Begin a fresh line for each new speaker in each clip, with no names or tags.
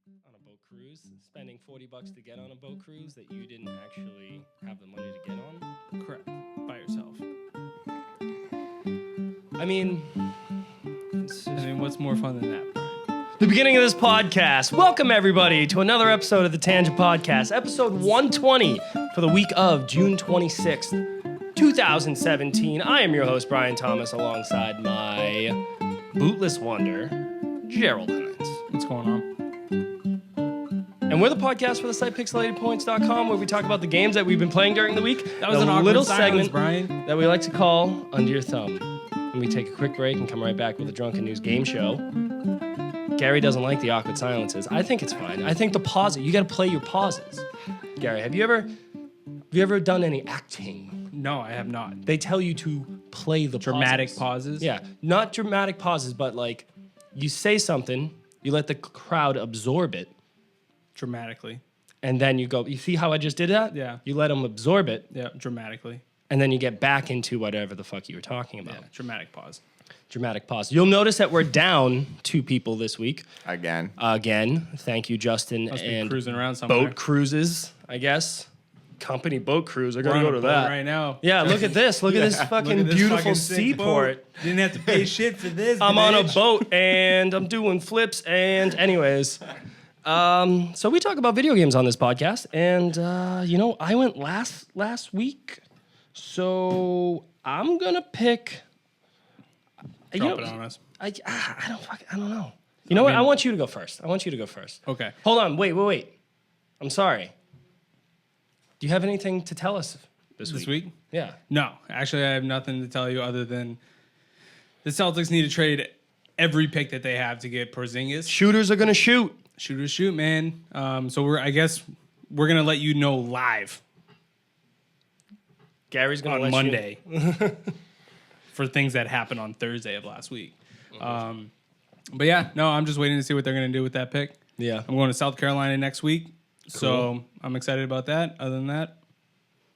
on a boat cruise, spending $40 to get on a boat cruise that you didn't actually have the money to get on?
Correct. By yourself.
I mean,
What's more fun than that, Brian?
the beginning of this podcast. Welcome, everybody, to another episode of the Tangent Podcast, episode 120 for the week of June 26th, 2017. I am your host, Brian Thomas, alongside my bootless wonder, Gerald Hines.
What's going on?
And we're the podcast for the site pixelatedpoints.com, where we talk about the games that we've been playing during the week.
That was
a
an awkward
little
silence,
segment
Brian.
that we like to call Under Your Thumb. And we take a quick break and come right back with a Drunken News game show. Gary doesn't like the awkward silences. I think it's fine. I think the pause, you got to play your pauses. Gary, have you ever done any acting?
No, I have not.
They tell you to play the
Dramatic pauses?
Yeah, not dramatic pauses, but like you say something, you let the crowd absorb it,
Dramatically.
and then you go, you see how I just did that?
Yeah.
You let them absorb it,
Yeah, dramatically.
and then you get back into whatever the fuck you were talking about.
Yeah, dramatic pause.
Dramatic pause. You'll notice that we're down 2 people this week.
Again.
Thank you, Justin.
Must be
and
cruising around somewhere.
boat cruises, I guess. Company boat cruise. I
We're
gotta
on
go
a
to
boat
that.
right now.
Yeah, look at this. Look at this fucking
Look at this
beautiful
fucking sick
seaport.
boat. Didn't have to pay shit for this.
I'm on a
bitch.
boat and I'm doing flips. And anyways, so we talk about video games on this podcast. And I went last week, so I'm gonna pick.
Drop it on us.
I don't know. You know what? I want you to go first.
Okay.
Hold on. Wait. I'm sorry. Do you have anything to tell us this week? Yeah.
No, actually, I have nothing to tell you other than the Celtics need to trade every pick that they have to get Porzingis.
Shooters are gonna shoot.
Shooters shoot, man. So I guess we're gonna let you know live
Gary's gonna
on
let
Monday for things that happened on Thursday of last week. But yeah, no, I'm just waiting to see what they're gonna do with that pick.
Yeah.
I'm going to South Carolina next week, so I'm excited about that. Other than that,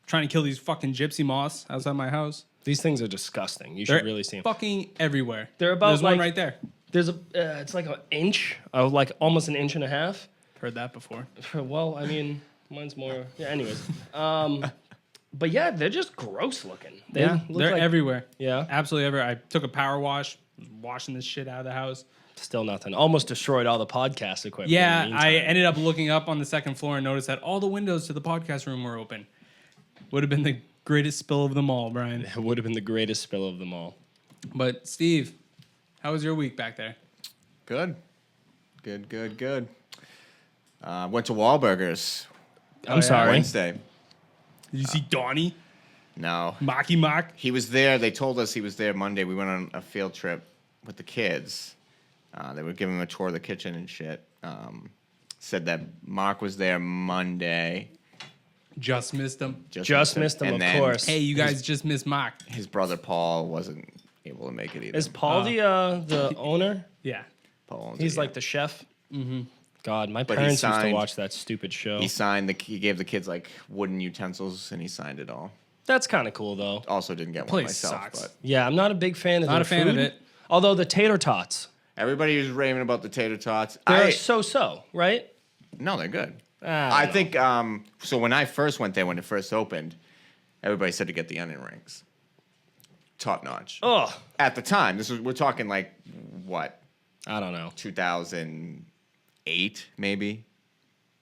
trying to kill these fucking gypsy moths outside my house.
These things are disgusting. You
They're
should really see them.
fucking everywhere.
They're about
There's
like
one right there.
There's it's like an inch, like almost an inch and a half.
Heard that before.
Well, I mean, mine's more. Yeah. Anyways, but yeah, they're just gross looking.
They're
like,
everywhere.
Yeah.
Absolutely everywhere. I took a power wash, was washing this shit out of the house.
Still nothing. Almost destroyed all the podcast equipment.
Yeah,
in the
I
meantime.
ended up looking up on the second floor and noticed that all the windows to the podcast room were open. Would have been the greatest spill of them all, Brian.
It would have been the greatest spill of them all.
But Steve, how was your week back there?
Good. Went to Wahlburgers
I'm sorry.
Wednesday.
Did you see Donnie?
No.
Mocky Mock?
He was there. They told us he was there Monday. We went on a field trip with the kids. They were giving him a tour of the kitchen and shit. Said that Mark was there Monday.
Just missed him.
Just missed him,
And
of
then
course.
Hey, you guys just missed Mock.
His brother Paul wasn't able to make it either.
Is Paul the owner?
Yeah.
Paul owns
He's
it,
like the chef. Mm-hmm. God, my
But he
parents used to
signed-
watch that stupid show.
He gave the kids like wooden utensils and he signed it all.
That's kind of cool, though.
Also didn't get one
Place
myself,
sucks.
but
Yeah, I'm not a big fan of
Not
their
a fan of
food.
it.
Although the tater tots,
everybody was raving about the tater tots.
they're so-so, right?
No, they're good.
I
I think so. When I first went there, when it first opened, everybody said to get the onion rings. Top notch.
Oh,
At the time, we're talking like what,
I don't know.
2008 maybe,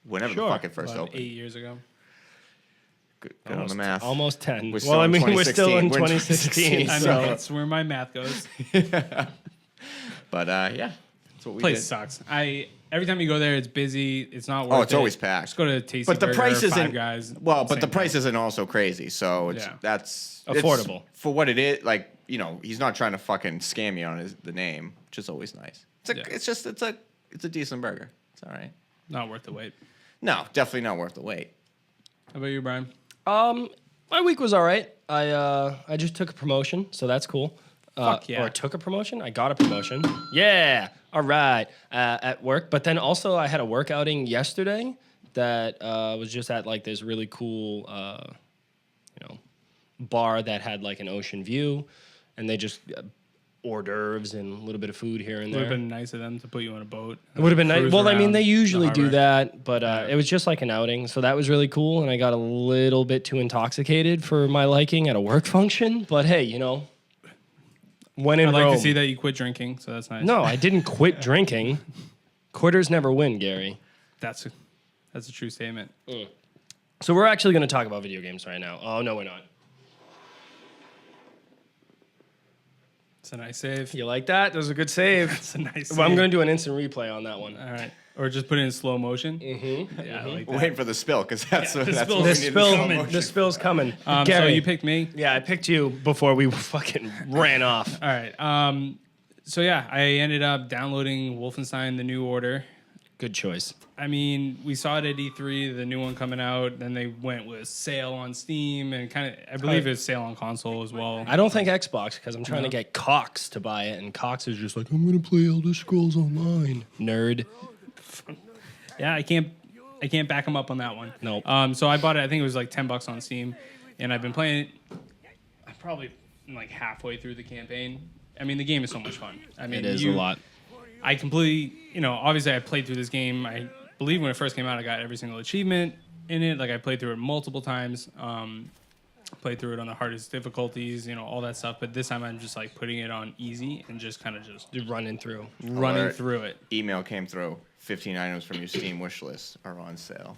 whenever
Sure.
the fuck it first
About
opened.
8 years ago.
Good on the math.
Almost 10.
We're still
Well, I
in
mean, we're still in
2016.
2016.
I
So.
know, that's where my math goes.
But yeah, that's what we
Place
did.
sucks. Every time you go there, it's busy. It's not worth it.
Oh, it's always packed.
Just go to Tasty
But the
Burger,
price
Five
isn't
Guys.
well. But the
same
price
thing.
isn't also crazy. So
Yeah.
it's
Affordable.
for what it is. Like he's not trying to fucking scam you on the name, which is always nice. It's a decent burger. It's all right.
Not worth the wait.
No, definitely not worth the wait.
How about you, Brian?
My week was all right. I just took a promotion, so that's cool.
Fuck yeah.
Or took a promotion. I got a promotion. Yeah. All right. At work, but then also I had a work outing yesterday that was just at like this really cool, bar that had like an ocean view, and they just hors d'oeuvres and a little bit of food here and
It would
there.
have been nice of them to put you on a boat.
It would have been nice.
cruise
Well, I mean,
around
they usually
the
do
harbor.
that, but it was just like an outing, so that was really cool. And I got a little bit too intoxicated for my liking at a work function. But hey, you know, when in
I'd like
Rome.
to see that you quit drinking, so that's nice.
No, I didn't quit drinking. Quitters never win, Gary.
That's a true statement.
So we're actually going to talk about video games right now. Oh no, we're not.
It's a nice save.
You like that? That was a good save.
It's a nice save.
Well, I'm going to do an instant replay on that one.
All right. Or just put it in slow motion. Mm-hmm. Yeah, I like
We're
that.
waiting for the spill because that's what we
This
need. in
spill,
slow motion.
this spill's coming.
So
Gary,
you picked me.
yeah, I picked you before we fucking ran off.
All right. So yeah, I ended up downloading Wolfenstein: The New Order.
Good choice.
I mean, we saw it at E3, the new one coming out. Then they went with sale on Steam and kind of, I believe it's sale on console as well.
I don't think Xbox because I'm trying to get Cox to buy it, and Cox is just like, I'm gonna play Elder Scrolls Online. Nerd.
Yeah, I can't back them up on that one.
Nope.
So I bought it. I think it was like $10 on Steam, and I've been playing it. I'm probably like halfway through the campaign. I mean, the game is so much fun. I mean,
It is a lot.
I completely, obviously I played through this game. I believe when it first came out, I got every single achievement in it. Like I played through it multiple times. Played through it on the hardest difficulties, all that stuff. But this time I'm just like putting it on easy and just kind of just
Running through.
running
Alert.
through it.
Email came through. 15 items from your Steam wish list are on sale.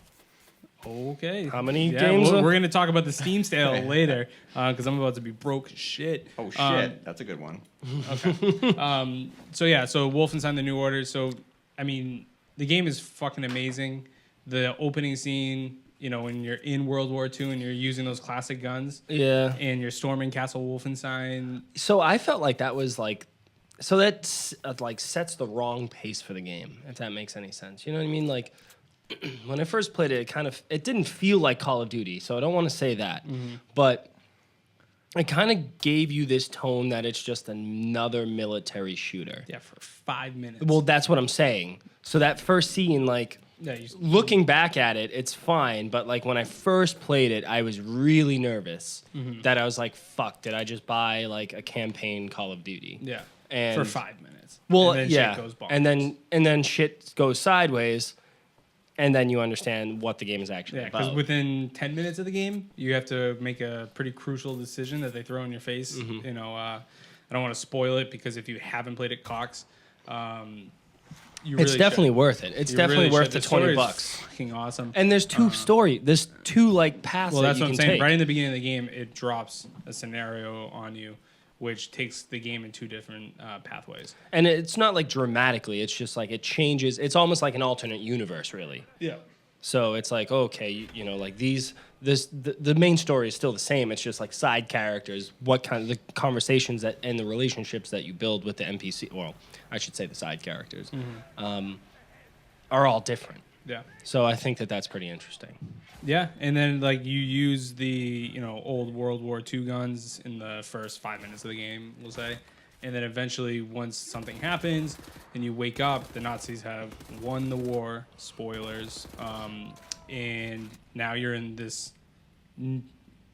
Okay.
How many
Yeah,
games?
we're going to talk about the Steam sale later because I'm about to be broke as shit.
Oh shit, that's a good one.
So Wolfenstein: The New Order. So I mean, the game is fucking amazing. The opening scene, when you're in World War II and you're using those classic guns,
Yeah.
and you're storming Castle Wolfenstein.
So I felt like that was like, so that like sets the wrong pace for the game, if that makes any sense. You know what I mean? Like when I first played it, it didn't feel like Call of Duty. So I don't want to say that, but it kind of gave you this tone that it's just another military shooter.
Yeah, for 5 minutes.
Well, that's what I'm saying. So that first scene, like,
yeah,
looking back at it, it's fine. But like when I first played it, I was really nervous that I was like, "Fuck! Did I just buy like a campaign Call of Duty?"
yeah,
And
for 5 minutes.
well,
and then
yeah,
shit goes bonkers.
and then shit goes sideways, and then you understand what the game is actually
Yeah, because
about.
within 10 minutes of the game, you have to make a pretty crucial decision that they throw in your face.
Mm-hmm.
I don't want to spoil it because if you haven't played it, Cox, you
It's
really
definitely
should.
worth it. It's
You
definitely
really
worth
should.
the
story is
$20.
Fucking awesome.
And there's there's two like paths
Well,
that
that's
you
what I'm
can
saying.
take.
Right in the beginning of the game, it drops a scenario on you, which takes the game in two different pathways.
And it's not like dramatically. It's just like it changes. It's almost like an alternate universe, really.
Yeah.
So it's like, okay, like the main story is still the same. It's just like side characters, what kind of the conversations that and the relationships that you build with the NPC. Well, I should say the side characters are all different.
Yeah.
So I think that that's pretty interesting.
Yeah, and then like you use the old World War II guns in the first 5 minutes of the game, we'll say, and then eventually once something happens and you wake up, the Nazis have won the war. Spoilers. And now you're in this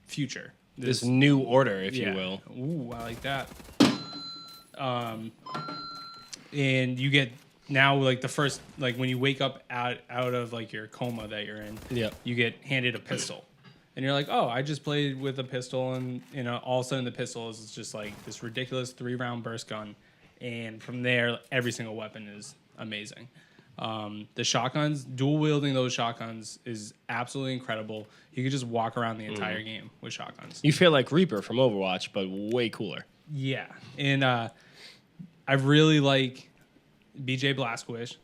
future.
This new order, if
yeah.
you will.
Ooh, I like that. And you get now like the first like when you wake up out of like your coma that you're in,
Yep.
you get handed a pistol. And you're like, oh, I just played with a pistol, and all of a sudden the pistol is just like this ridiculous 3-round burst gun, and from there every single weapon is amazing. The shotguns, dual wielding those shotguns is absolutely incredible. You could just walk around the entire game with shotguns.
You feel like Reaper from Overwatch, but way cooler.
Yeah, and I really like BJ Blazkowicz.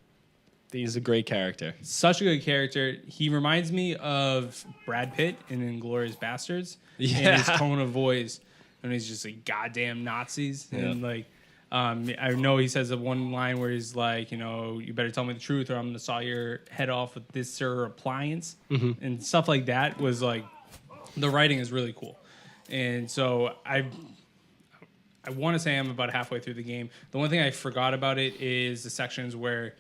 He's a great character.
Such a good character. He reminds me of Brad Pitt in Inglourious Bastards.
Yeah.
And his tone of voice. And he's just like, goddamn Nazis.
Yeah.
And like, I know he says one line where he's like, you better tell me the truth or I'm going to saw your head off with this, sir, appliance. Mm-hmm. And stuff like that was like, the writing is really cool. And so I want to say I'm about halfway through the game. The one thing I forgot about it is the sections where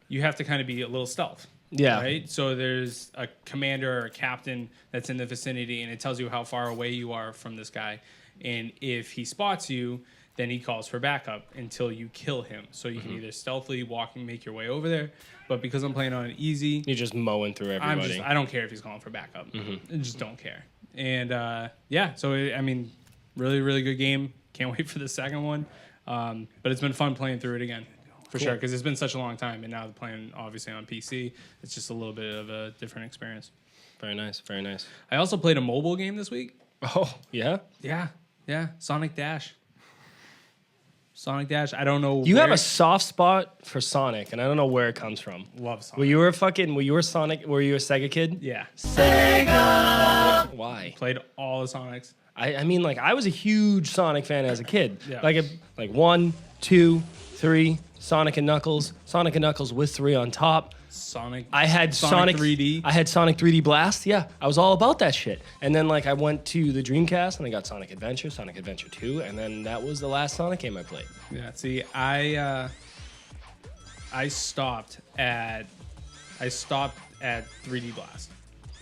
you have to kind of be a little stealth.
Yeah.
Right? So there's a commander or a captain that's in the vicinity, and it tells you how far away you are from this guy. And if he spots you, then he calls for backup until you kill him. So you can either stealthily walk and make your way over there, but because I'm playing on it easy,
You're just mowing through everybody.
I don't care if he's calling for backup. I just don't care. And so I mean, really, really good game. Can't wait for the second one. But it's been fun playing through it again. For sure, because it's been such a long time, and now playing obviously on PC, it's just a little bit of a different experience.
Very nice, very nice.
I also played a mobile game this week.
Oh, yeah?
Yeah, Sonic Dash. Sonic Dash. I don't know.
You have a soft spot for Sonic, and I don't know where it comes from.
Love Sonic.
Were you a Sonic? Were you a Sega kid?
Yeah.
Sega. Why?
Played all the Sonics.
I mean, like, I was a huge Sonic fan as a kid.
Yeah.
Like 1, 2, 3, Sonic and Knuckles. Sonic and Knuckles with 3 on top.
I had Sonic 3D.
I had Sonic 3D Blast. Yeah, I was all about that shit. And then like I went to the Dreamcast and I got Sonic Adventure, Sonic Adventure 2, and then that was the last Sonic game I played.
Yeah. See, I stopped at 3D Blast.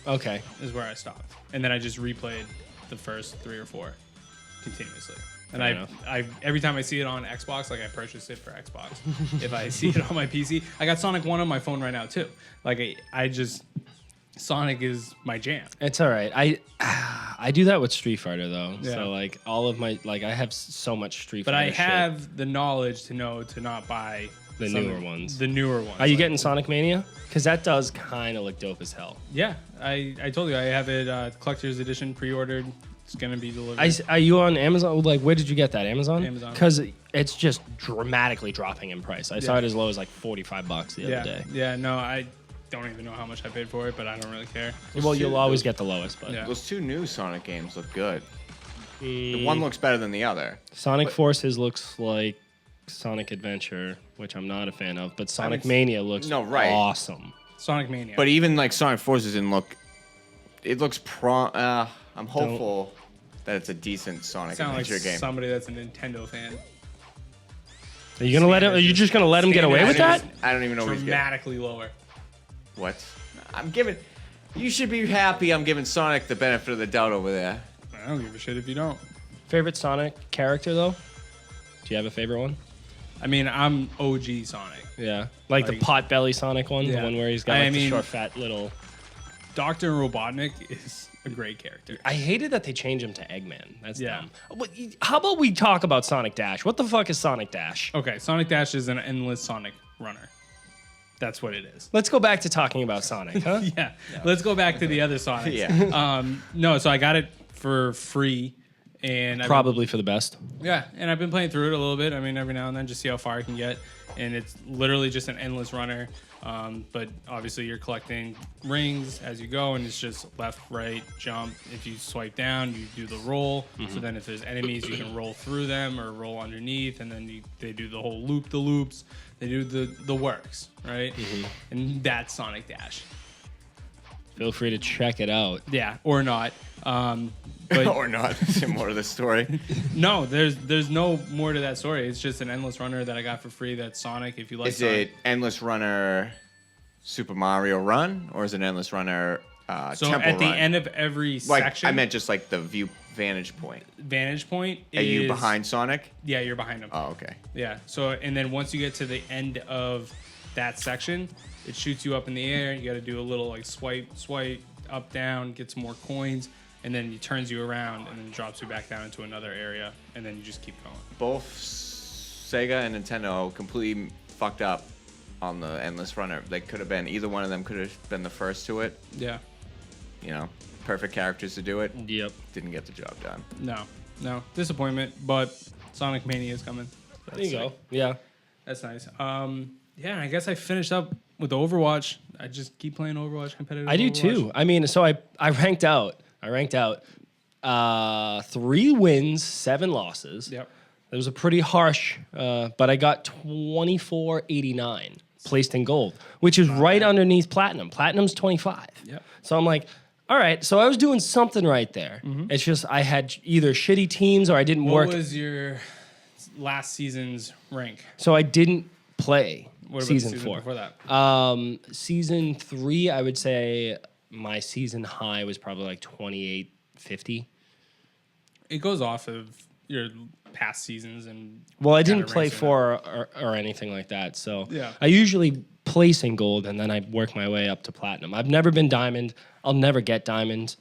Okay.
Is where I stopped, and then I just replayed the first 3 or 4 continuously. And I every time I see it on Xbox, like I purchase it for Xbox. If I see it on my PC, I got Sonic 1 on my phone right now too. Like Sonic is my jam.
It's all right. I do that with Street Fighter though.
Yeah.
So like all of my I have so much Street
But
Fighter.
I have the knowledge to know to not buy
the newer ones.
The newer ones.
Are you getting Sonic Mania? Because that does kind of look dope as hell.
Yeah, I told you I have it collector's edition pre-ordered. It's gonna be delivered.
Are you on Amazon? Like, where did you get that? Amazon?
Amazon.
Because it's just dramatically dropping in price. I saw it as low as like $45 the other day.
Yeah, no, I don't even know how much I paid for it, but I don't really care.
Well, you'll always get the lowest, but
Yeah.
Those 2 new Sonic games look good. The one looks better than the other.
Sonic Forces looks like Sonic Adventure, which I'm not a fan of, but Sonic Mania looks awesome.
Sonic Mania.
But even like Sonic Forces didn't look. It looks I'm hopeful that it's a decent Sonic
Sound like
Adventure game.
somebody that's a Nintendo fan.
Are you gonna let him? Are you just gonna let him get away with that?
I don't even know what he's getting.
Dramatically lower.
What? I'm giving. You should be happy. I'm giving Sonic the benefit of the doubt over there.
I don't give a shit if you don't.
Favorite Sonic character though? Do you have a favorite one?
I mean, I'm OG Sonic.
Yeah, like the potbelly Sonic one, the
Yeah.
one where he's got the short, fat little.
Dr. Robotnik is a great character.
I hated that they changed him to Eggman. That's
Yeah.
dumb. But how about we talk about Sonic Dash? What the fuck is Sonic Dash?
Okay, Sonic Dash is an endless Sonic runner. That's what it is.
Let's go back to talking about Sonic, huh?
Yeah. Let's go back to the other Sonics.
Yeah.
No, so I got it for free. And
Probably for the best.
and I've been playing through it a little bit. I mean, every now and then, just see how far I can get. And it's literally just an endless runner. But obviously, you're collecting rings as you go, and it's just left, right, jump. If you swipe down, you do the roll. So then, if there's enemies, you can roll through them or roll underneath, and then they do the whole loop, the loops. They do the works, right? And that's Sonic Dash.
Feel free to check it out.
Yeah, or not. But
or not. Is there more to the story?
no, there's no more to that story. It's just an endless runner that I got for free. That's Sonic. If you like,
Is it Endless Runner Super Mario Run, or is it Endless Runner
so
Temple
at the
Run?
end of every
Like,
section,
I meant just like the vantage point.
vantage point.
Are you behind Sonic?
Yeah, you're behind him.
Oh, okay.
Yeah. So and then once you get to the end of that section, it shoots you up in the air. You got to do a little like swipe up, down, get some more coins. And then it turns you around and then drops you back down into another area, and then you just keep going.
Both Sega and Nintendo completely fucked up on the Endless Runner. They could have been, either one of them could have been the first to it.
Yeah.
You know, perfect characters to do it.
Yep.
Didn't get the job done.
No. Disappointment, but Sonic Mania is coming.
There you go. Yeah.
That's nice. Yeah, I guess I finished up with Overwatch. I just keep playing Overwatch competitive.
I do
Overwatch.
too. I mean, so I ranked out. 3 wins, 7 losses.
Yep.
It was a pretty harsh, but I got 2489 placed in gold, which is right underneath platinum. Platinum's 25.
Yep.
So I'm like, all right. So I was doing something right there. It's just I had either shitty teams or I didn't work.
What was your last season's rank?
So I didn't play
What about
season
the season
4.
before that?
Season 3, I would say my season high was probably like 2850.
It goes off of your past seasons and.
Well, I didn't
kinda
play
ranks in
4 or anything like that, so
Yeah.
I usually place in gold and then I work my way up to platinum. I've never been diamond. I'll never get diamond.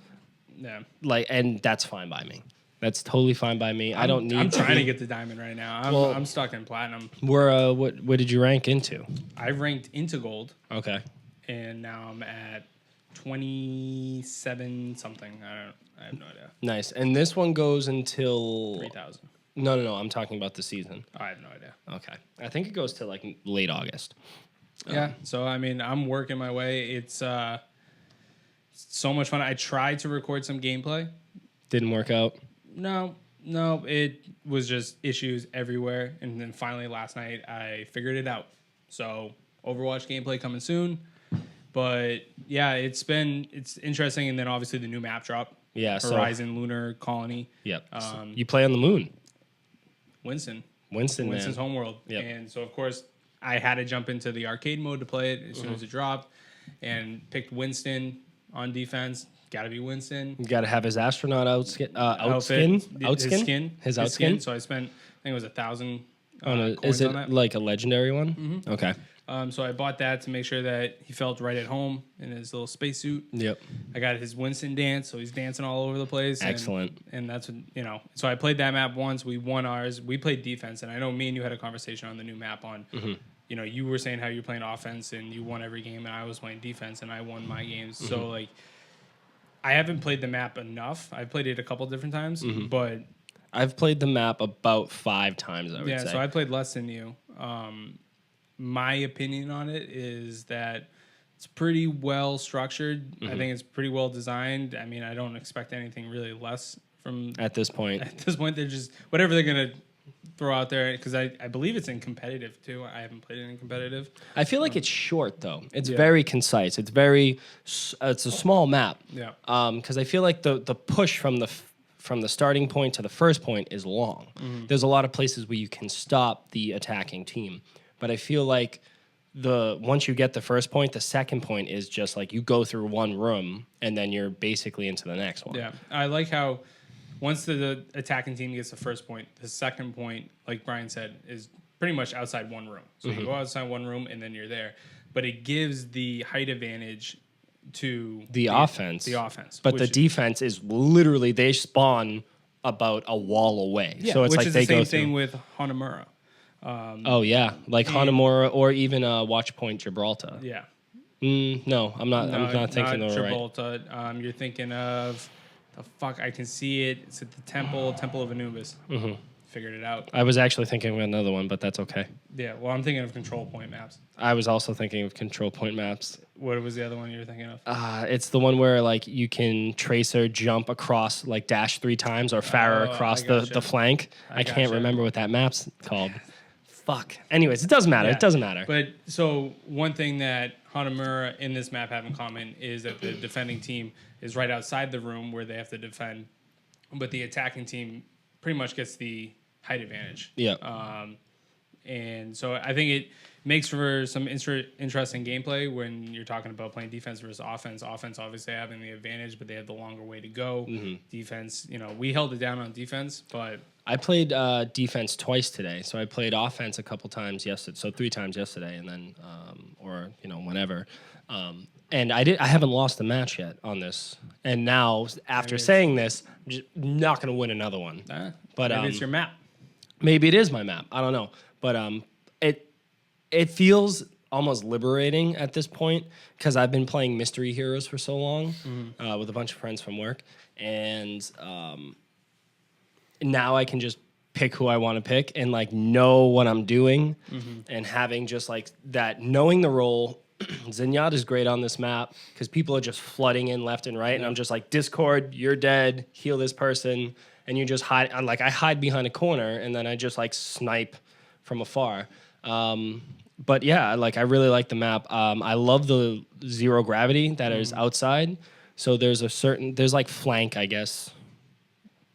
Yeah.
And that's fine by me. That's totally fine by me. I don't need.
I'm trying to
be.
get the diamond right now.
Well-
I'm stuck in platinum.
What did you rank into?
I ranked into gold,
Okay.
and now I'm at 27 something. I have no idea.
Nice. And this one goes until
3,000.
No. I'm talking about the season.
I have no idea.
Okay. I think it goes to like late August.
Yeah. So I mean, I'm working my way. It's so much fun. I tried to record some gameplay.
Didn't work out.
No, it was just issues everywhere. And then finally last night I figured it out. So Overwatch gameplay coming soon. But yeah, it's interesting. And then obviously the new map drop.
Yeah.
Horizon Lunar Colony.
Yep. You play on the moon.
Winston's
man.
homeworld.
Yep.
And so of course I had to jump into the arcade mode to play it as soon as it dropped, and picked Winston on defense. Got to be Winston.
You got to have his astronaut
Outfit, his skin. So I spent, I think it was 1,000 coins
is it
on that.
like a legendary one? Mm-hmm. Okay.
So I bought that to make sure that he felt right at home in his little spacesuit.
Yep.
I got his Winston dance, so he's dancing all over the place.
Excellent.
And that's what, so I played that map once. We won ours. We played defense, and I know me and you had a conversation on the new map on, you were saying how you're playing offense and you won every game, and I was playing defense and I won my games. So like, I haven't played the map enough. I've played it a couple different times, but
I've played the map about 5 times, I would say.
Yeah, so I played less than you. My opinion on it is that it's pretty well structured. I think it's pretty well designed. I mean, I don't expect anything really less from...
At this point.
At this point, they're just... Whatever they're going to throw out there, because I believe it's in competitive, too. I haven't played it in competitive.
I feel like it's short, though. It's very concise. It's a small map.
Yeah.
Because I feel like the push from the starting point to the first point is long. There's a lot of places where you can stop the attacking team. But I feel like once you get the first point, the second point is just like you go through one room and then you're basically into the next one.
Yeah. I like how once the attacking team gets the first point, the second point, like Brian said, is pretty much outside one room. So you go outside one room and then you're there. But it gives the height advantage to
the offense.
The offense.
But the defense is literally they spawn about a wall away.
Yeah,
so it's
which
like
is
they
the same
go
thing
through.
with Hanamura.
Oh yeah, like Hanamura or even Watch Point Gibraltar.
Yeah.
No, I'm not. I'm not thinking of it right.
Gibraltar. You're thinking of the fuck. I can see it. It's at the Temple of Anubis. Figured it out.
I was actually thinking of another one, but that's okay.
Yeah. Well, I'm thinking of control point maps.
I was also thinking of control point maps.
What was the other one you were thinking of?
It's the one where like you can tracer jump across, like dash 3 times, or Farah across the flank. I can't remember what that map's called. Fuck. Anyways, it doesn't matter.
Yeah.
It doesn't matter.
But so one thing that Hanamura in this map have in common is that the defending team is right outside the room where they have to defend, but the attacking team pretty much gets the height advantage.
Yeah.
And so I think it makes for some interesting gameplay when you're talking about playing defense versus offense. Offense obviously having the advantage, but they have the longer way to go. Defense, we held it down on defense, but
I played defense twice today. So I played offense a couple times yesterday. So 3 times yesterday, and then whenever. And I haven't lost a match yet on this. And now after saying this, I'm just not going to win another one.
But maybe it's your map.
Maybe it is my map. I don't know. But it feels almost liberating at this point because I've been playing Mystery Heroes for so long with a bunch of friends from work. And now I can just pick who I want to pick and like know what I'm doing and having just like that, knowing the role. Zenyatta is great on this map because people are just flooding in left and right. And I'm just like, Discord, you're dead, heal this person. And you just hide. I'm like, I hide behind a corner and then I just like snipe from afar. But yeah, like I really like the map. I love the zero gravity that is outside. So there's like flank, I guess,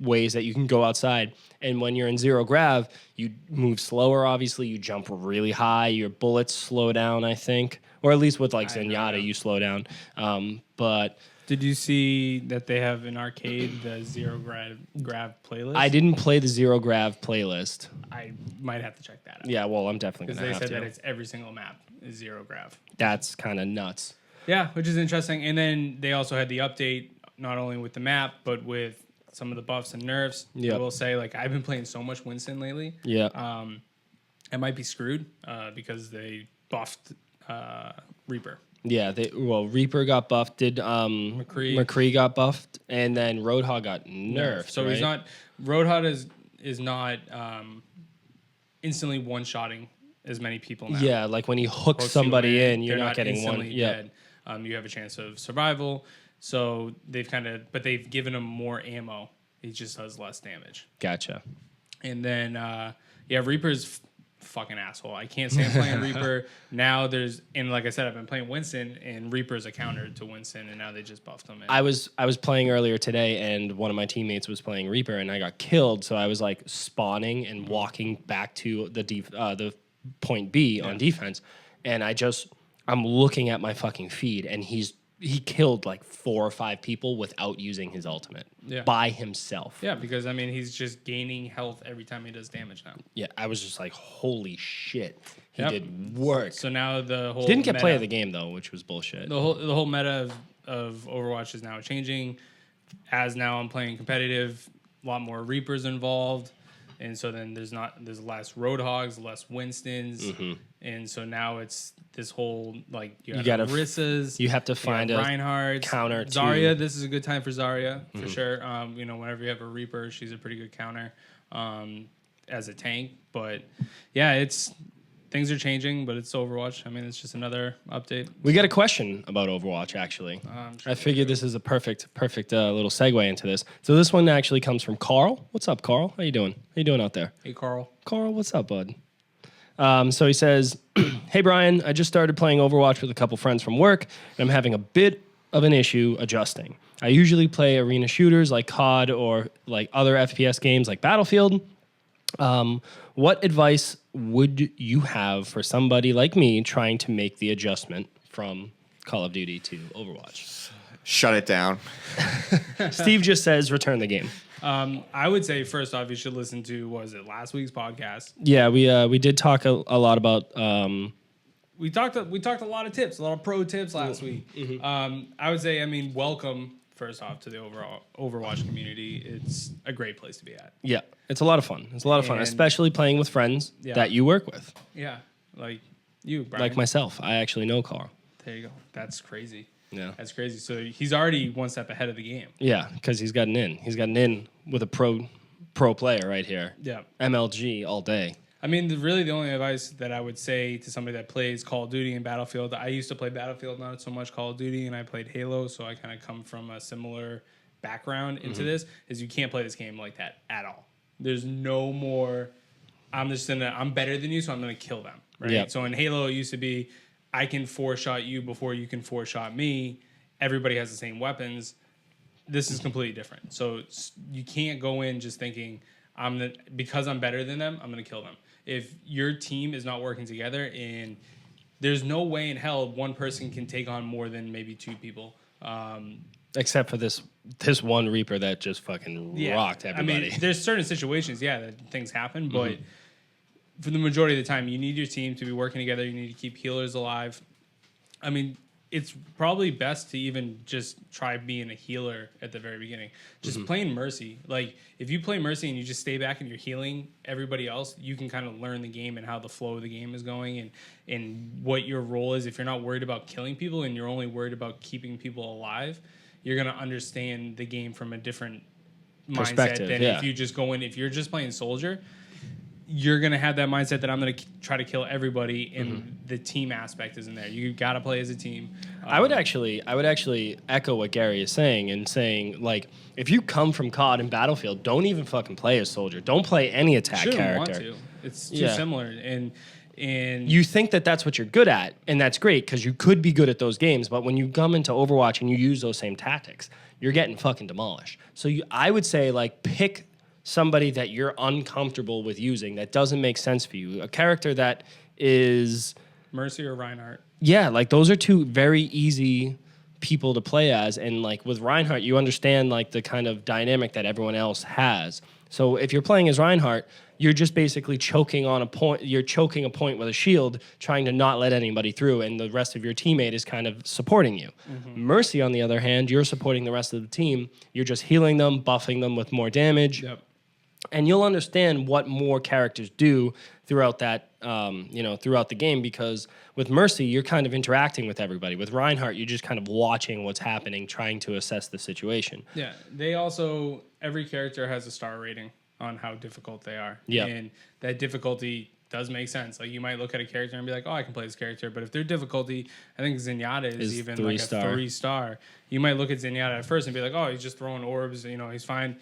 ways that you can go outside. And when you're in zero grav, you move slower, obviously. You jump really high. Your bullets slow down, I think. Or at least with like Zenyatta, you slow down. But
Did you see that they have in arcade the Zero Grav playlist?
I didn't play the Zero Grav playlist.
I might have to check that out.
Yeah, well, I'm definitely
Because
going to
they
have
said
to.
that it's every single map is Zero Grav.
That's kind of nuts.
Yeah, which is interesting. And then they also had the update, not only with the map, but with some of the buffs and nerfs.
Yep.
I will say, like, I've been playing so much Winston lately.
Yeah.
I might be screwed because they buffed Reaper.
Yeah, Reaper got buffed. Did McCree got buffed, and then Roadhog got nerfed.
So
right?
he's not. Roadhog is not instantly one-shotting as many people now.
Yeah, like when he hooks
Hooks
somebody
you
in, you're
they're
not getting one.
instantly
Yeah.
dead. You have a chance of survival. So they've but they've given him more ammo. He just does less damage.
Gotcha.
And then Reaper's fucking asshole. I can't stand playing Reaper. Now and like I said, I've been playing Winston, and Reaper's a counter to Winston, and now they just buffed him.
I was playing earlier today, and one of my teammates was playing Reaper, and I got killed. So I was like spawning and walking back to the point B on defense, and I'm looking at my fucking feed, and he killed like 4 or 5 people without using his ultimate by himself.
Yeah, because I mean he's just gaining health every time he does damage now.
Yeah, I was just like, holy shit, he did work.
So now the whole
Didn't get play of the game though, which was bullshit.
The whole meta of Overwatch is now changing. As now I'm playing competitive, a lot more Reapers involved. And so then there's less Roadhogs, less Winstons, and so now it's this whole like you got Orissas,
you have to find a
Reinhardt
counter.
Zarya, this is a good time for Zarya for sure. Whenever you have a Reaper, she's a pretty good counter as a tank. But yeah, things are changing, but it's Overwatch. I mean, it's just another update.
We got a question about Overwatch, actually. I figured this is a perfect little segue into this. So this one actually comes from Carl. What's up, Carl? How you doing? How you doing out there?
Hey, Carl.
Carl, what's up, bud? So he says, hey, Brian, I just started playing Overwatch with a couple friends from work, and I'm having a bit of an issue adjusting. I usually play arena shooters like COD or like other FPS games like Battlefield. What advice would you have for somebody like me trying to make the adjustment from Call of Duty to Overwatch?
Shut it down.
Steve just says return the game.
I would say first off, you should listen to last week's podcast.
Yeah, we did talk a lot about.
We talked a lot of tips, a lot of pro tips last week. I would say, welcome first off to the overall Overwatch community. It's a great place to be at.
Yeah, it's a lot of fun. It's a lot of fun, especially playing with friends that you work with.
Yeah, like you, Brian.
Like myself. I actually know Carl.
There you go. That's crazy.
Yeah.
That's crazy. So he's already one step ahead of the game.
Yeah, because he's got an in. He's got an in with a pro player right here.
Yeah.
MLG all day.
I mean, really the only advice that I would say to somebody that plays Call of Duty and Battlefield, I used to play Battlefield, not so much Call of Duty, and I played Halo, so I kind of come from a similar background into this, is you can't play this game like that at all. There's no more, I'm better than you, so I'm going to kill them, right?
Yep.
So in Halo, it used to be, I can 4-shot you before you can 4-shot me. Everybody has the same weapons. This is completely different. So you can't go in just thinking, because I'm better than them, I'm going to kill them. If your team is not working together, and there's no way in hell one person can take on more than maybe 2 people.
Except for this one Reaper that just fucking rocked everybody.
I mean, there's certain situations, that things happen, but for the majority of the time, you need your team to be working together. You need to keep healers alive. I mean, it's probably best to even just try being a healer at the very beginning. Just playing Mercy. Like, if you play Mercy and you just stay back and you're healing everybody else, you can kind of learn the game and how the flow of the game is going and what your role is. If you're not worried about killing people and you're only worried about keeping people alive, you're going to understand the game from a different mindset than if you just go in. If you're just playing Soldier, you're going to have that mindset that I'm going to try to kill everybody, and the team aspect isn't there. You got to play as a team.
I would actually echo what Gary is saying and saying, like, if you come from COD and Battlefield, don't even fucking play as Soldier. Don't play any attack character.
Want to. It's too similar. And
you think that that's what you're good at, and that's great because you could be good at those games, but when you come into Overwatch and you use those same tactics, you're getting fucking demolished. So I would say, like, pick somebody that you're uncomfortable with using, that doesn't make sense for you. A character that is...
Mercy or Reinhardt.
Yeah, like those are 2 very easy people to play as, and like with Reinhardt, you understand like the kind of dynamic that everyone else has. So if you're playing as Reinhardt, you're just basically choking on a point. You're choking a point with a shield, trying to not let anybody through, and the rest of your teammate is kind of supporting you. Mercy, on the other hand, you're supporting the rest of the team. You're just healing them, buffing them with more damage.
Yep.
And you'll understand what more characters do throughout that, throughout the game, because with Mercy, you're kind of interacting with everybody. With Reinhardt, you're just kind of watching what's happening, trying to assess the situation.
Yeah, every character has a star rating on how difficult they are.
Yeah.
And that difficulty does make sense. Like, you might look at a character and be like, oh, I can play this character. But if their difficulty, I think Zenyatta is even like a 3-star. You might look at Zenyatta at first and be like, oh, he's just throwing orbs, he's fine.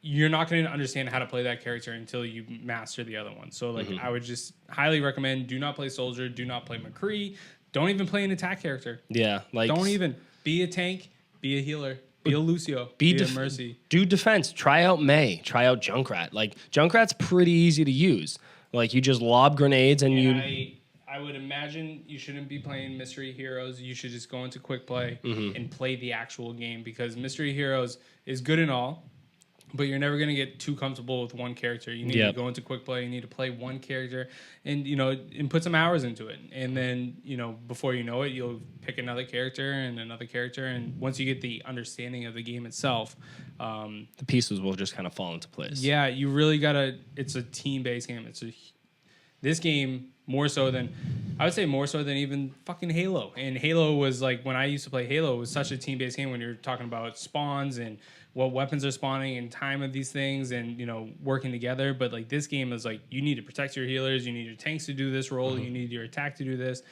You're not going to understand how to play that character until you master the other one. So, like, I would just highly recommend, do not play Soldier, do not play McCree, don't even play an attack character.
Yeah, like
don't even be a tank, be a healer, be a Lucio, be a Mercy.
Do defense. Try out Mei. Try out Junkrat. Like, Junkrat's pretty easy to use. Like, you just lob grenades and
I would imagine you shouldn't be playing Mystery Heroes. You should just go into quick play and play the actual game, because Mystery Heroes is good and all, but you're never going to get too comfortable with one character. You need to go into quick play. You need to play one character and put some hours into it. And then, before you know it, you'll pick another character and another character. And once you get the understanding of the game itself,
the pieces will just kind of fall into place.
Yeah, you really got to, it's a team-based game. This game, more so than even fucking Halo. And Halo was like, when I used to play Halo, it was such a team-based game when you're talking about spawns and what weapons are spawning and time of these things and, working together. But like, this game is like, you need to protect your healers, you need your tanks to do this role, you need your attack to do this.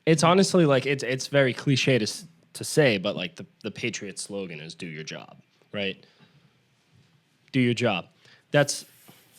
It's honestly like, it's very cliche to say, but like the Patriot slogan is do your job, right? Do your job. That's...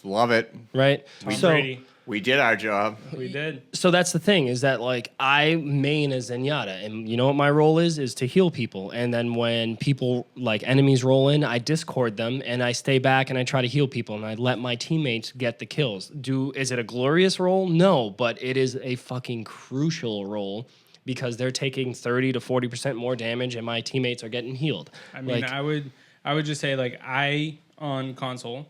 Love it.
Right?
Brady.
We did our job.
We did.
So that's the thing, is that like I main as Zenyatta, and you know what my role is to heal people. And then when people, like enemies, roll in, I discord them and I stay back and I try to heal people and I let my teammates get the kills. Is it a glorious role? No, but it is a fucking crucial role, because they're taking 30 to 40% more damage and my teammates are getting healed.
I mean, I would just say, like, I on console,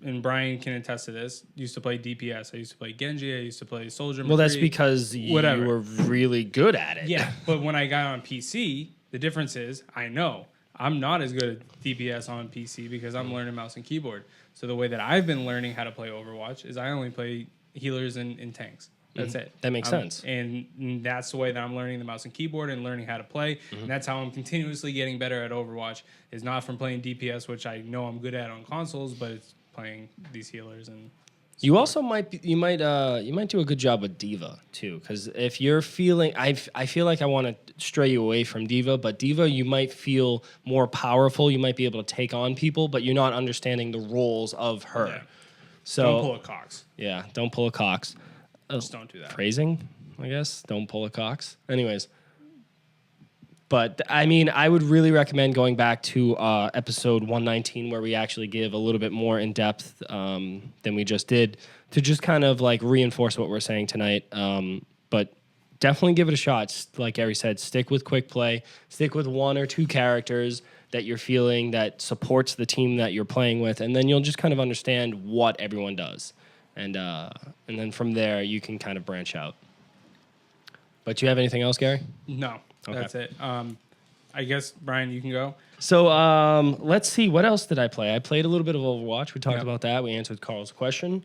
and Brian can attest to this, used to play DPS. I used to play Genji. I used to play Soldier.
Well, that's because you were really good at it.
Yeah, but when I got on PC, the difference is I'm not as good at DPS on PC because I'm learning mouse and keyboard. So the way that I've been learning how to play Overwatch is I only play healers and tanks. That's it.
That makes sense.
And that's the way that I'm learning the mouse and keyboard and learning how to play. And that's how I'm continuously getting better at Overwatch, is not from playing DPS, which I know I'm good at on consoles, but it's playing these healers. And
you also might do a good job with Diva too, because if you're feeling, I feel like I want to stray you away from Diva, but Diva, you might feel more powerful. You might be able to take on people, but you're not understanding the roles of her. Yeah. So
don't pull a Cox.
Yeah, don't pull a Cox.
Just don't do that.
Phrasing, I guess. Don't pull a Cox. Anyways. But, I mean, I would really recommend going back to episode 119, where we actually give a little bit more in-depth than we just did, to just kind of, like, reinforce what we're saying tonight. But definitely give it a shot. Like Gary said, stick with quick play. Stick with one or two characters that you're feeling that supports the team that you're playing with, and then you'll just kind of understand what everyone does. And then from there, you can kind of branch out. But do you have anything else, Gary?
No. Okay. That's it. I guess, Brian, you can go.
So let's see. What else did I play? I played a little bit of Overwatch. We talked about that. We answered Carl's question.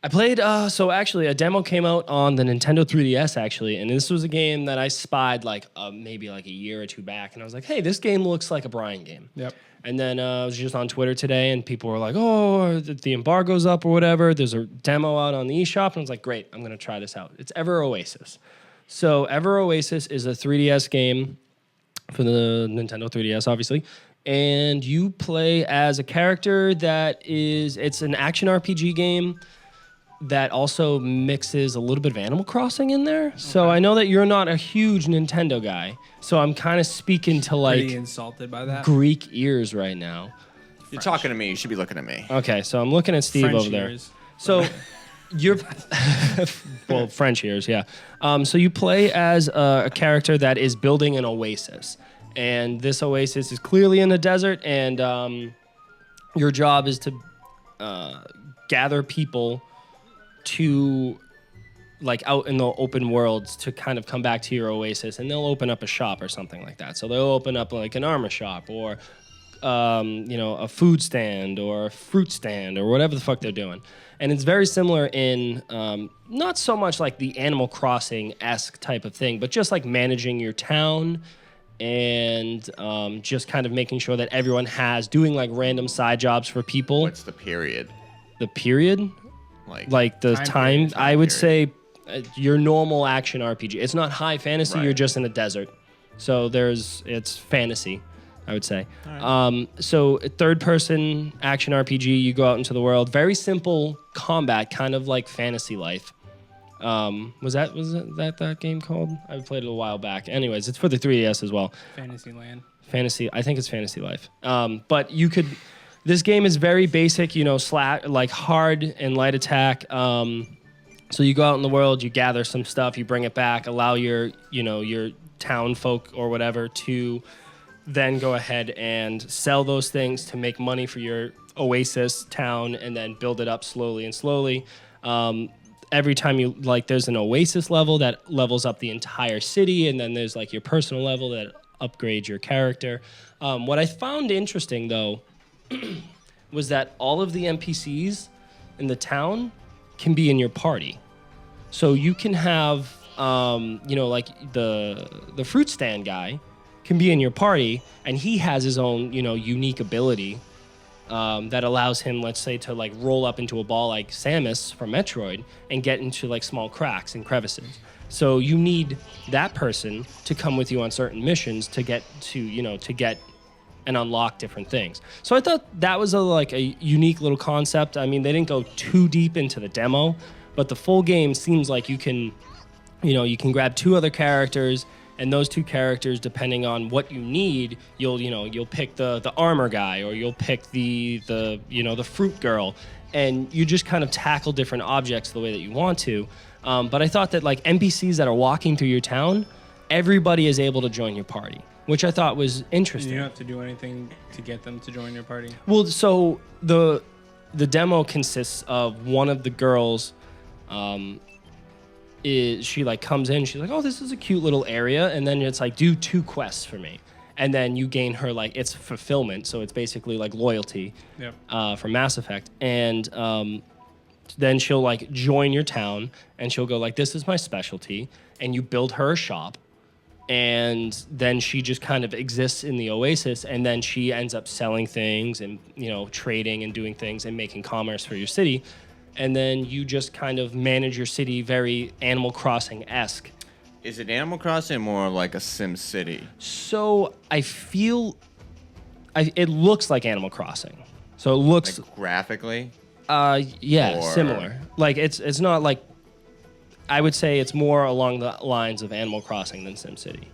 I played, so actually a demo came out on the Nintendo 3DS, actually, and this was a game that I spied maybe like a year or two back, and I was like, hey, this game looks like a Brian game.
Yep.
And then I was just on Twitter today, and people were like, oh, the embargo's up or whatever. There's a demo out on the eShop, and I was like, great, I'm going to try this out. It's Ever Oasis. So Ever Oasis is a 3DS game for the Nintendo 3DS, obviously. And you play as a character it's an action RPG game that also mixes a little bit of Animal Crossing in there. Okay. So I know that you're not a huge Nintendo guy, so I'm kind of speaking to
pretty insulted by that.
Greek ears right now.
You're talking to me. You should be looking at me.
Okay, so I'm looking at Steve
French
over there.
ears.
So You're well, French ears, yeah. So you play as a character that is building an oasis, and this oasis is clearly in the desert, and your job is to gather people to like out in the open worlds to kind of come back to your oasis, and they'll open up a shop or something like that. So they'll open up like an armor shop or a food stand or a fruit stand or whatever the fuck they're doing. And it's very similar in not so much like the Animal Crossing-esque type of thing, but just like managing your town and just kind of making sure that everyone doing like random side jobs for people.
What's the period?
The period? Like the time I would say your normal action RPG. It's not high fantasy,
Right.
You're just in a desert. So it's fantasy, I would say.
Right.
So third person action RPG, you go out into the world. Very simple combat, kind of like Fantasy Life. Was that game called? I played it a while back. Anyways, it's for the 3DS as well.
Fantasyland.
I think it's Fantasy Life. But this game is very basic, like hard and light attack. So you go out in the world, you gather some stuff, you bring it back, allow your town folk or whatever to then go ahead and sell those things to make money for your oasis town, and then build it up slowly and slowly. Every time there's an oasis level that levels up the entire city, and then there's like your personal level that upgrades your character. What I found interesting though was that all of the NPCs in the town can be in your party. So you can have, like the fruit stand guy can be in your party, and he has his own, unique ability that allows him, let's say, to like roll up into a ball like Samus from Metroid and get into like small cracks and crevices. So you need that person to come with you on certain missions to get and unlock different things. So I thought that was a unique little concept. I mean, they didn't go too deep into the demo, but the full game seems like you can grab two other characters, and those two characters, depending on what you need, you'll pick the armor guy, or you'll pick the fruit girl, and you just kind of tackle different objects the way that you want to. But I thought that like NPCs that are walking through your town, everybody is able to join your party, which I thought was interesting.
You don't have to do anything to get them to join your party?
Well, so the demo consists of one of the girls. She like comes in, she's like, oh, this is a cute little area, and then it's like, do 2 quests for me, and then you gain her like it's fulfillment, so it's basically like loyalty.
Yep.
From Mass Effect, and then she'll like join your town, and she'll go like, this is my specialty, and you build her a shop. And then she just kind of exists in the oasis, and then she ends up selling things and trading and doing things and making commerce for your city. And then you just kind of manage your city very Animal Crossing-esque.
Is it Animal Crossing or more like a Sim City?
So I feel it looks like Animal Crossing. So it looks
Like graphically?
Yeah,
Or-
similar. Like it's not like, I would say it's more along the lines of Animal Crossing than SimCity.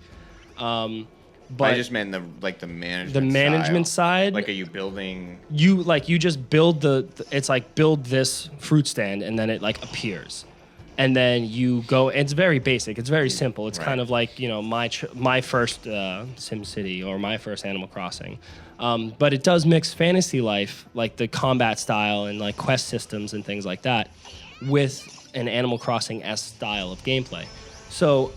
But
I just meant the management.
the management side,
Like, are you building?
you just build it's like build this fruit stand, and then it like appears, and then you go. It's very basic. It's very simple. It's
Right.
kind of like my first SimCity or my first Animal Crossing, but it does mix fantasy life, like the combat style and like quest systems and things like that, with an Animal Crossing-esque style of gameplay. So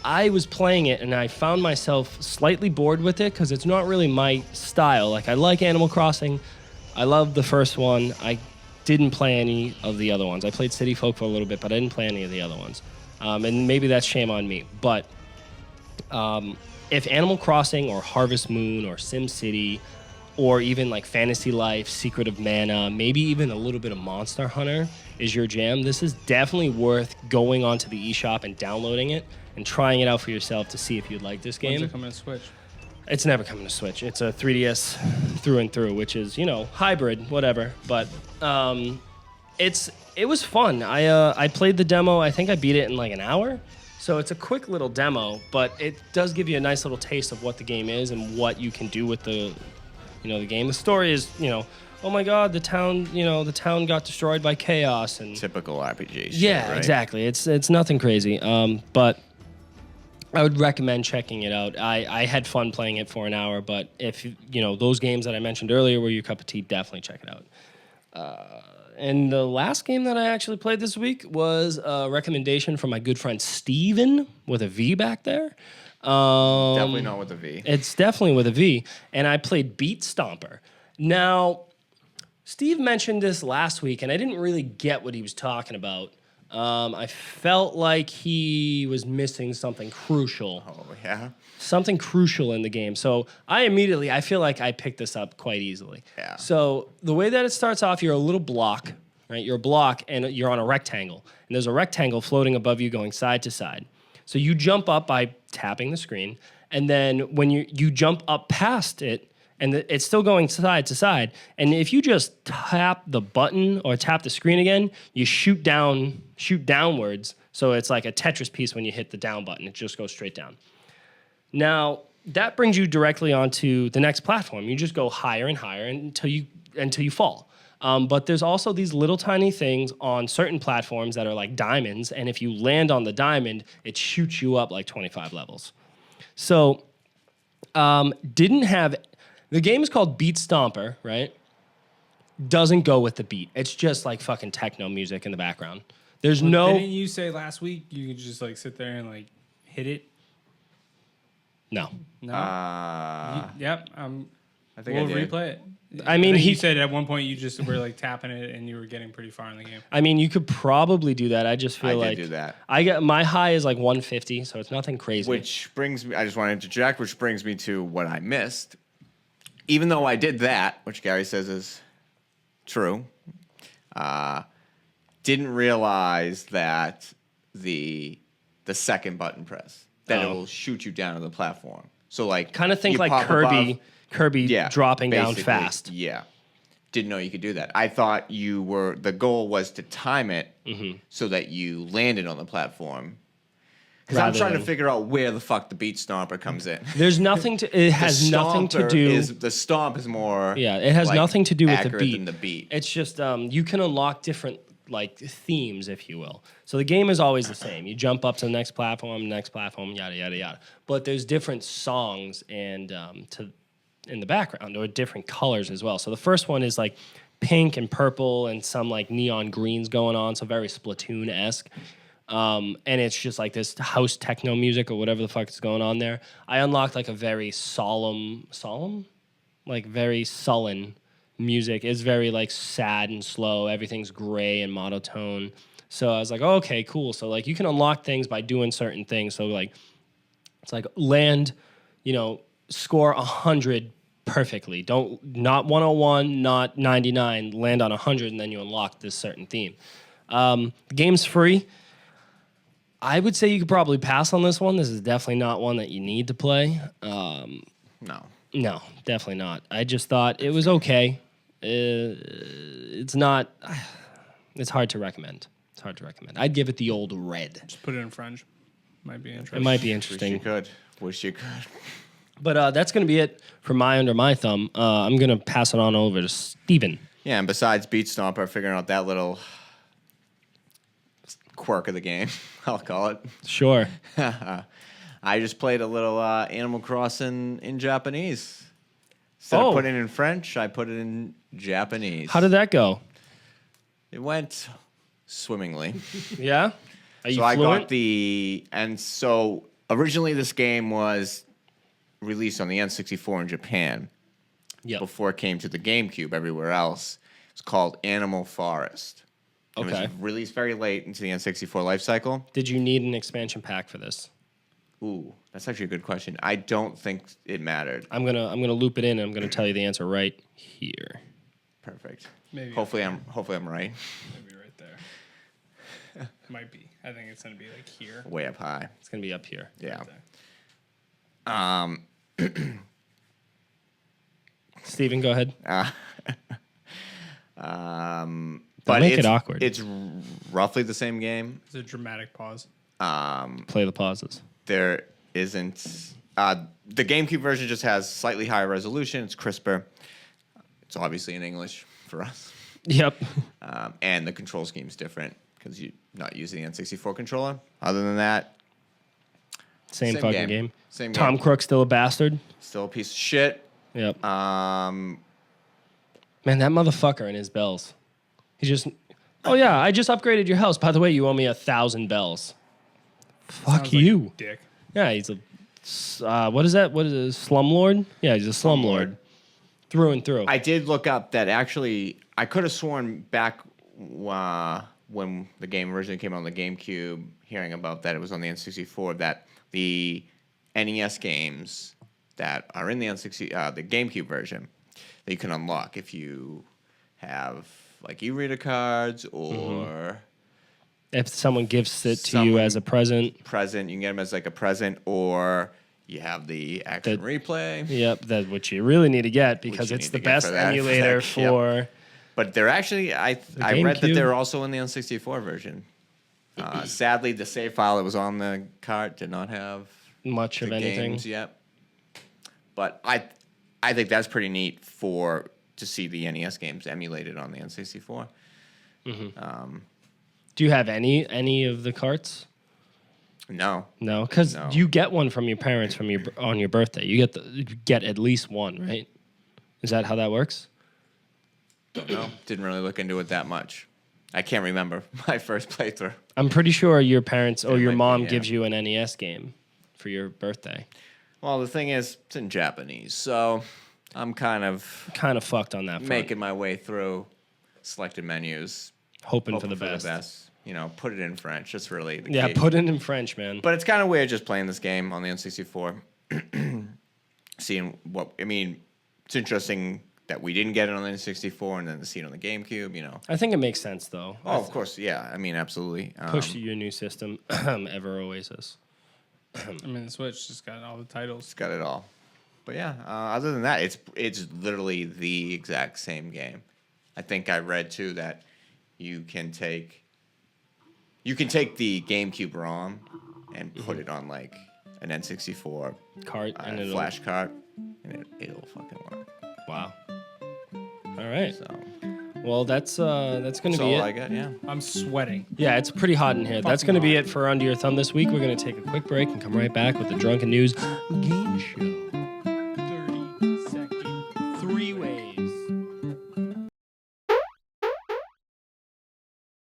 I was playing it, and I found myself slightly bored with it because it's not really my style. Like, I like Animal Crossing. I love the first one. I didn't play any of the other ones. I played City Folk for a little bit, but I didn't play any of the other ones. And maybe that's shame on me. But if Animal Crossing or Harvest Moon or SimCity or even like Fantasy Life, Secret of Mana, maybe even a little bit of Monster Hunter is your jam, this is definitely worth going onto the eShop and downloading it and trying it out for yourself to see if you'd like this game.
When's it coming to Switch?
It's never coming to Switch. It's a 3DS through and through, which is, hybrid, whatever. But it was fun. I played the demo. I think I beat it in like an hour. So it's a quick little demo, but it does give you a nice little taste of what the game is and what you can do with the game. The story is, oh my God, the town got destroyed by chaos and
Typical RPG shit,
yeah,
right?
exactly. It's nothing crazy. But I would recommend checking it out. I had fun playing it for an hour, but if those games that I mentioned earlier were your cup of tea, definitely check it out. And the last game that I actually played this week was a recommendation from my good friend Steven with a V back there.
Definitely not with a V.
It's definitely with a V. And I played Beat Stomper. Now, Steve mentioned this last week, and I didn't really get what he was talking about. I felt like he was missing something crucial.
Oh, yeah?
Something crucial in the game. So I feel like I picked this up quite easily.
Yeah.
So the way that it starts off, you're a little block, right? You're a block and you're on a rectangle. And there's a rectangle floating above you going side to side. So you jump up by tapping the screen. And then when you jump up past it, and it's still going side to side. And if you just tap the button or tap the screen again, you shoot downwards. So it's like a Tetris piece when you hit the down button. It just goes straight down. Now, that brings you directly onto the next platform. You just go higher and higher until you fall. But there's also these little tiny things on certain platforms that are like diamonds, and if you land on the diamond, it shoots you up like 25 levels. So, the game is called Beat Stomper, right? Doesn't go with the beat. It's just like fucking techno music in the background. There's no...
Didn't you say last week you could just like sit there and like hit it?
No.
No. Yep.
I think
We'll
I did.
replay it.
I mean,
he said at one point you just were like tapping it and you were getting pretty far in the game.
I mean, you could probably do that. I just feel
I
like
did do that.
My high is like 150, so it's nothing crazy.
Which brings me, I just want to interject, which brings me to what I missed. Even though I did that, which Gary says is true, didn't realize that the second button press, that it will shoot you down to the platform. So like
kind of think
you
like
pop
Kirby,
above,
Kirby dropping down
basically,
fast.
Yeah. Didn't know you could do that. I thought the goal was to time it so that you landed on the platform. Because I'm
Rather
trying to
than-
figure out where the fuck the Beat Stomper comes in.
There's nothing to. It has nothing to do.
The stomp is more.
Yeah, it has
like,
nothing to do with the
accurate
beat.
than the beat.
It's just you can unlock different like themes, if you will. So the game is always the same. You jump up to the next platform, yada yada yada. But there's different songs and in the background, or different colors as well. So the first one is like pink and purple and some like neon greens going on, so very Splatoon-esque. And it's just like this house techno music or whatever the fuck is going on there. I unlocked like a very solemn, like very sullen music. It's very like sad and slow. Everything's gray and monotone. So I was like, oh, okay, cool. So like you can unlock things by doing certain things. So like it's like land, score 100 perfectly. Not 101, not 99. Land on 100, and then you unlock this certain theme. The game's free. I would say you could probably pass on this one. This is definitely not one that you need to play. No, definitely not. I just thought it was okay. It's not. It's hard to recommend. I'd give it the old red.
Just put it in French. Might be interesting.
It might be
Wish
interesting.
you could. Wish you could.
But that's going to be it for my under my thumb. I'm going to pass it on over to Steven.
Yeah, and besides Beat Stomper, figuring out that little quirk of the game, I'll call it.
Sure.
I just played a little Animal Crossing in Japanese. Instead
Oh.
of putting it in French, I put it in Japanese.
How did that go?
It went swimmingly.
Yeah? Are you
So I
fluent?
got so originally this game was released on the N64 in Japan
Yep.
before it came to the GameCube everywhere else. It's called Animal Forest. It
Okay.
was released very late into the N64 life cycle.
Did you need an expansion pack for this?
Ooh, that's actually a good question. I don't think it mattered.
I'm gonna loop it in, and I'm gonna tell you the answer right here.
Perfect.
Maybe.
Hopefully I'm right.
Maybe right there. Might be. I think it's gonna be like here.
Way up high.
It's gonna be up here.
Yeah.
Right there.
Steven, go ahead.
But
make it awkward.
It's roughly the same game.
It's a dramatic pause.
Play the pauses.
There isn't. The GameCube version just has slightly higher resolution. It's crisper. It's obviously in English. for us.
Yep.
And the control scheme's different because you're not using the N64 controller. Other than that,
Same fucking game.
Same
Tom
game.
Crook's still a bastard.
Still a piece of shit.
Yep. Man, that motherfucker and his bells. He just. Oh yeah, I just upgraded your house. By the way, you owe me 1,000 bells. Fuck
Sounds
you.
Like a dick.
Yeah, he's a. What is that? What is it? Slumlord? Yeah, he's a slumlord. Through and through.
I did look up that actually, I could have sworn back when the game originally came out on the GameCube, hearing about that it was on the N64, that the NES games that are in the the GameCube version that you can unlock if you have like e-reader cards or
if someone gives it to you as a present.
You can get them as like a present, or you have the action replay.
Yep, that which you really need to get because it's the best emulator for.
Yep. But they're actually, I read that they're also in the N64 version. Sadly, the save file that was on the cart did not have
much of anything
yet. But I think that's pretty neat to see the NES games emulated on the N64.
Mm-hmm. Do you have any of the carts?
No,
because you get one from your parents on your birthday. You get at least one, right? Is that how that works?
Don't know. Didn't really look into it that much. I can't remember my first playthrough.
I'm pretty sure your parents or your mom gives you an NES game for your birthday.
Well, the thing is, it's in Japanese, so I'm kind of
fucked on that front.
Making my way through selected menus,
hoping for the best.
You know, put it in French. That's really the
key. Put it in French, man.
But it's kind of weird just playing this game on the N64. Seeing it's interesting that we didn't get it on the N64 and then to see it on the GameCube, you know.
I think it makes sense, though.
Oh, of course, yeah. I mean, absolutely.
Push to your new system, ever Oasis.
The Switch just got all the titles.
It's got it all. But yeah, other than that, it's literally the exact same game. I think I read, too, that you can take the GameCube ROM and put it on, like, an N64
cart and
flash cart, and it'll fucking work.
Wow. All right.
So,
well, that's gonna be
all
it.
I got. Yeah.
I'm sweating.
Yeah, it's pretty hot in here. That's gonna be it for Under Your Thumb this week. We're gonna take a quick break and come right back with the Drunken News game show.